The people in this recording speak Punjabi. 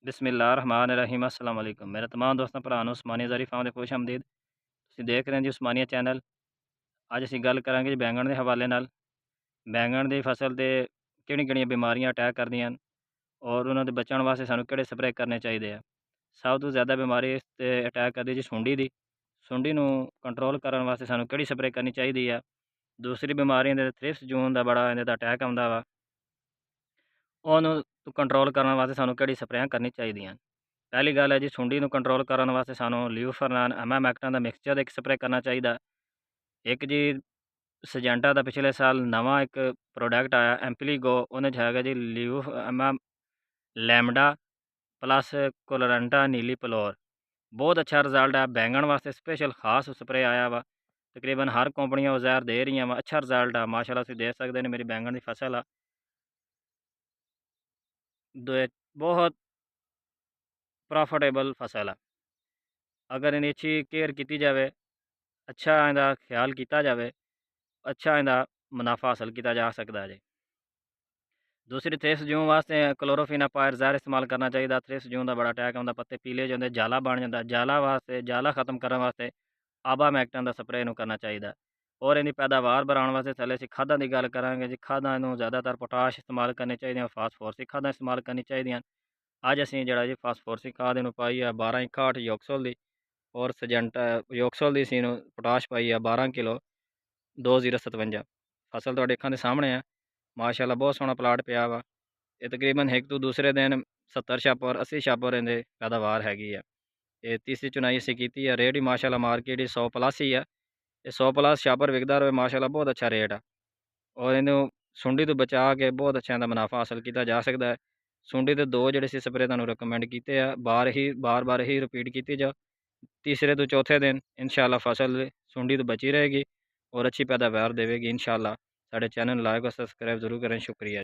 ਬਿਸਮਿਲ੍ਲਾਹਿਰਰਹਿਮਾਨਿਰਰਹੀਮ अस्सलाम वालेकुम ਮੇਰੇ तमाम ਦੋਸਤਾਂ ਭਰਾ ਨੂੰ ਉਸਮਾਨੀਆ ਜ਼ਾਰੀ ਫਾਰਮ ਦੇ ਖੁਸ਼ ਆਮਦੀਦ। ਤੁਸੀਂ ਦੇਖ ਰਹੇ ਹੋ ਜੀ ਉਸਮਾਨੀਆ ਚੈਨਲ। ਅੱਜ ਅਸੀਂ ਗੱਲ ਕਰਾਂਗੇ ਜੀ ਬੈਂਗਣ ਦੇ ਹਵਾਲੇ ਨਾਲ। ਬੈਂਗਣ ਦੀ ਫਸਲ ਤੇ ਕਿਹੜੀਆਂ ਬਿਮਾਰੀਆਂ ਅਟੈਕ ਕਰਦੀਆਂ ਹਨ ਔਰ ਉਹਨਾਂ ਦੇ ਬਚਣ ਵਾਸਤੇ ਸਾਨੂੰ ਕਿਹੜੇ ਸਪਰੇਅ ਕਰਨੇ ਚਾਹੀਦੇ ਆ। ਸਭ ਤੋਂ ਜ਼ਿਆਦਾ ਬਿਮਾਰੀ ਇਸ 'ਤੇ ਅਟੈਕ ਕਰਦੀ ਜੀ ਸੁੰਡੀ ਦੀ। ਸੁੰਡੀ ਨੂੰ ਕੰਟਰੋਲ ਕਰਨ ਵਾਸਤੇ ਸਾਨੂੰ ਕਿਹੜੀ ਸਪਰੇਅ ਕਰਨੀ ਚਾਹੀਦੀ ਆ। ਦੂਸਰੀ ਬਿਮਾਰੀ ਦੇ ਥ੍ਰਿਪਸ ਜੂਨ ਦਾ ਬੜਾ ਇਹਦੇ ਦਾ ਅਟੈਕ ਆਉਂਦਾ ਵਾ, ਉਹਨੂੰ ਕੰਟਰੋਲ ਕਰਨ ਵਾਸਤੇ ਸਾਨੂੰ ਕਿਹੜੀ ਸਪਰੇਆਂ ਕਰਨੀ ਚਾਹੀਦੀਆਂ। ਪਹਿਲੀ ਗੱਲ ਹੈ ਜੀ, ਸੁੰਡੀ ਨੂੰ ਕੰਟਰੋਲ ਕਰਨ ਵਾਸਤੇ ਸਾਨੂੰ ਲਿਊਫਰਨਾਨ ਐਮਾਮੈਕਟਾਂ ਦਾ ਮਿਕਸਚਰ ਇੱਕ ਸਪਰੇਅ ਕਰਨਾ ਚਾਹੀਦਾ। ਇੱਕ ਜੀ ਸਜੈਂਟਾ ਦਾ ਪਿਛਲੇ ਸਾਲ ਨਵਾਂ ਇੱਕ ਪ੍ਰੋਡਕਟ ਆਇਆ ਐਂਪਲੀਗੋ, ਉਹਨੇ 'ਚ ਹੈਗਾ ਜੀ ਲਿਊਫ ਐਮਾ ਲੈਮਡਾ ਪਲੱਸ ਕੋਲਰੰਟਾ ਨੀਲੀ ਪਲੋਰ। ਬਹੁਤ ਅੱਛਾ ਰਿਜ਼ਲਟ ਹੈ ਬੈਂਗਣ ਵਾਸਤੇ, ਸਪੈਸ਼ਲ ਖਾਸ ਸਪਰੇਅ ਆਇਆ ਵਾ। ਤਕਰੀਬਨ ਹਰ ਕੰਪਨੀਆਂ ਔਜ਼ਾਰ ਦੇ ਰਹੀਆਂ ਵਾ, ਅੱਛਾ ਰਿਜ਼ਲਟ ਆ ਮਾਸ਼ਾਅੱਲਾ। ਤੁਸੀਂ ਦੇਖ ਸਕਦੇ ਨੇ ਮੇਰੀ ਬੈਂਗਣ ਦੀ ਫਸਲ ਆ, ਬਹੁਤ ਪ੍ਰੋਫਿਟੇਬਲ ਫਸਲ ਆ। ਅਗਰ ਇਹਦੀ ਅੱਛੀ ਕੇਅਰ ਕੀਤੀ ਜਾਵੇ, ਅੱਛਾ ਇਹਦਾ ਖਿਆਲ ਕੀਤਾ ਜਾਵੇ, ਅੱਛਾ ਇਹਦਾ ਮੁਨਾਫਾ ਹਾਸਲ ਕੀਤਾ ਜਾ ਸਕਦਾ ਜੀ। ਦੂਸਰੀ ਥ੍ਰਿਪਸ ਜੂੰ ਵਾਸਤੇ ਕਲੋਰੋਫੀਨਾਪਾਇਰ ਜ਼ਹਿਰ ਇਸਤੇਮਾਲ ਕਰਨਾ ਚਾਹੀਦਾ। ਥ੍ਰਿਪਸ ਜੂੰ ਦਾ ਬੜਾ ਅਟੈਕ ਆਉਂਦਾ, ਪੱਤੇ ਪੀਲੇ ਜਾਂਦੇ, ਜਾਲਾ ਬਣ ਜਾਂਦਾ। ਜਾਲਾ ਖਤਮ ਕਰਨ ਵਾਸਤੇ ਆਬਾਮੈਕਟਨ ਦਾ ਸਪਰੇਅ ਨੂੰ ਕਰਨਾ ਚਾਹੀਦਾ। ਔਰ ਇਹਦੀ ਪੈਦਾਵਾਰ ਵਧਾਉਣ ਵਾਸਤੇ ਥੱਲੇ ਅਸੀਂ ਖਾਦਾਂ ਦੀ ਗੱਲ ਕਰਾਂਗੇ ਜੀ। ਖਾਦਾਂ ਨੂੰ ਜ਼ਿਆਦਾਤਰ ਪੋਟਾਸ਼ ਇਸਤੇਮਾਲ ਕਰਨੀ ਚਾਹੀਦੀਆਂ, ਫਾਸਫੋਰਸਿਕ ਖਾਦਾਂ ਇਸਤੇਮਾਲ ਕਰਨੀ ਚਾਹੀਦੀਆਂ। ਅੱਜ ਅਸੀਂ ਜਿਹੜਾ ਜੀ ਫਾਸਫੋਰਸਿਕ ਖਾਦ ਇਹਨੂੰ ਪਾਈ ਆ 1261 ਯੋਕਸੋਲ ਦੀ, ਔਰ ਸਜੈਂਟਾ ਯੋਕਸੋਲ ਦੀ ਸੀ ਨੂੰ ਪੋਟਾਸ਼ ਪਾਈ ਆ 12 ਕਿਲੋ 2057। ਫਸਲ ਤੁਹਾਡੇ ਅੱਖਾਂ ਦੇ ਸਾਹਮਣੇ ਆ ਮਾਸ਼ਾਅੱਲਾ, ਬਹੁਤ ਸੋਹਣਾ ਪਲਾਟ ਪਿਆ ਵਾ। ਇਹ ਤਕਰੀਬਨ ਇੱਕ ਤੋਂ ਦੂਸਰੇ ਦਿਨ 70 ਛਾਪਰ 80 ਛਾਪਰ ਇਹਦੇ ਪੈਦਾਵਾਰ ਹੈਗੀ ਆ। ਇਹ ਤੀਸਰੀ ਚੁਨਾਈ ਅਸੀਂ ਕੀਤੀ ਆ। ਰੇਟ ਹੀ ਮਾਸ਼ਾਅੱਲਾ ਮਾਰਕੀਟ ਹੀ 100 ਪਲੱਸ ਹੀ ਆ। ਇਹ 100 ਪਲੱਸ ਛਾਪਰ ਵਿਕਦਾ ਰਹੇ ਮਾਸ਼ਾਅੱਲਾ, ਬਹੁਤ ਅੱਛਾ ਰੇਟ ਆ। ਔਰ ਇਹਨੂੰ ਸੁੰਡੀ ਤੋਂ ਬਚਾ ਕੇ ਬਹੁਤ ਅੱਛਾ ਦਾ ਮੁਨਾਫਾ ਹਾਸਲ ਕੀਤਾ ਜਾ ਸਕਦਾ ਹੈ। ਸੁੰਡੀ ਦੇ ਦੋ ਜਿਹੜੇ ਸੀ ਸਪਰੇਅ ਤੁਹਾਨੂੰ ਰਿਕਮੈਂਡ ਕੀਤੇ ਆ, ਬਾਰ-ਬਾਰ ਹੀ ਰਿਪੀਟ ਕੀਤੀ ਜਾ। ਤੀਸਰੇ ਤੋਂ ਚੌਥੇ ਦਿਨ ਇਨਸ਼ਾਅੱਲਾ ਫਸਲ ਸੁੰਡੀ ਤੋਂ ਬਚੀ ਰਹੇਗੀ ਔਰ ਅੱਛੀ ਪੈਦਾਵਾਰ ਦੇਵੇਗੀ ਇਨਸ਼ਾਅੱਲਾ। ਸਾਡੇ ਚੈਨਲ ਨੂੰ ਲਾਈਕ और सब्सक्राइब ज़रूर करें। शुक्रिया।